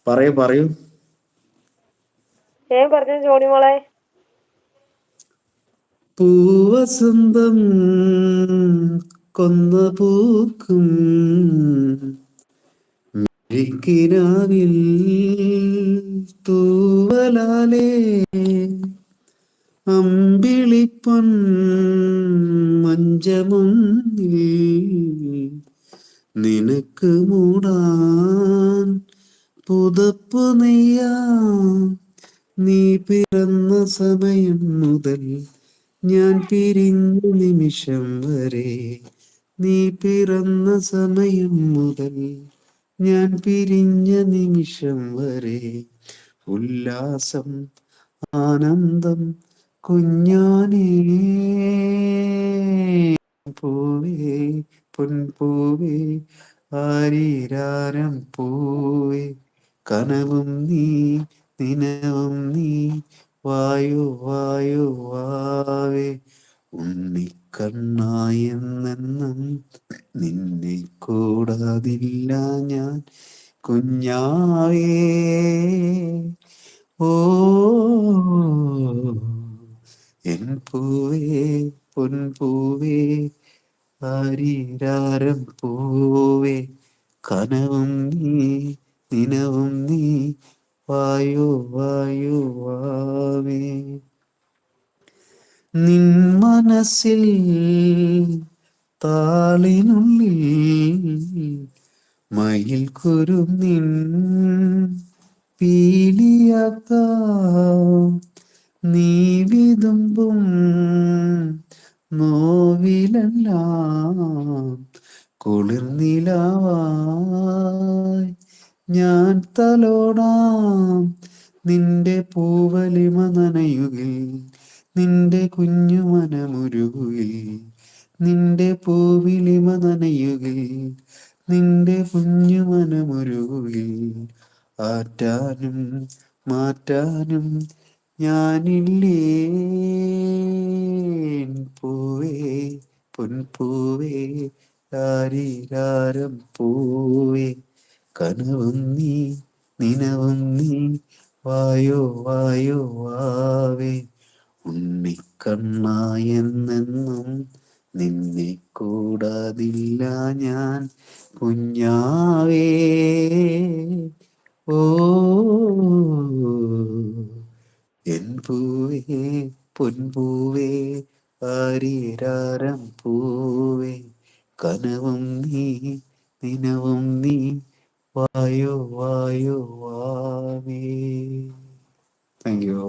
പറയൂ പറയൂ. ഞാൻ പറഞ്ഞു ജോണിമോളെ. പൂവസന്തം കൊന്ന പൂക്കും മിഴിക്കിനാവിൽ തൂവലാലേ അമ്പിളിപ്പൊൻ മഞ്ചമൊന്നിൽ നിനക്ക് മൂടാൻ പുതപ്പു നെയ്യാം. നീ പിറന്ന സമയം മുതൽ ഞാൻ പിരിഞ്ഞ നിമിഷം വരെ, നീ പിറന്ന സമയം മുതൽ ഞാൻ പിരിഞ്ഞ നിമിഷം വരെ ഉല്ലാസം ആനന്ദം കുഞ്ഞാനേ. പൂവേ പൊൻപൂവേ ആരീരാരം പൂവേ കനവും നീ നിനവും നീ വായോ വായോ വാവേ ഉണ്ണിക്കണ്ണായെന്നെന്നും നിന്നെ കൂടാതില്ല ഞാൻ കുഞ്ഞാവേ. ഓ എൻ പൂവേ പൊൻപൂവേ ആരീരാരം പൂവേ കനവും നീ നിനവും നീ വായോ വായോ വാവേ. നിൻ മനസ്സിൽ താളിനുള്ളിൽ മയിൽ കുരുന്നിൻ പീലിയാക്കാം. നീ വിതുമ്പും നോവിലെല്ലാം കുളിർനിലാവായി ഞാൻ തലോടാം. നിന്റെ പൂവലിമ നനയുകിൽ നിന്റെ കുഞ്ഞു മനമുരുകുകിൽ, നിന്റെ പൂവിലിമ നനയുകിൽ നിന്റെ കുഞ്ഞു മനമുരുകുകിൽ. ആറ്റാനും മാറ്റാനും ഞാനില്ലേ പൂവേ പൊൻപൂവേ ആരീരാരം പൂവേ കനവും നീ നിനവും നീ വായോ വായോ വാവേ ഉണ്ണിക്കണ്ണായെന്നെന്നും നിന്നെ കൂടാതില്ല ഞാൻ കുഞ്ഞാവേ. ഓ എൻ പൂവേ പൊൻപൂവേ ആരീരാരം പൂവേ കനവും നീ നിനവും നീ വായോ വായോ വാവേ. Thank you.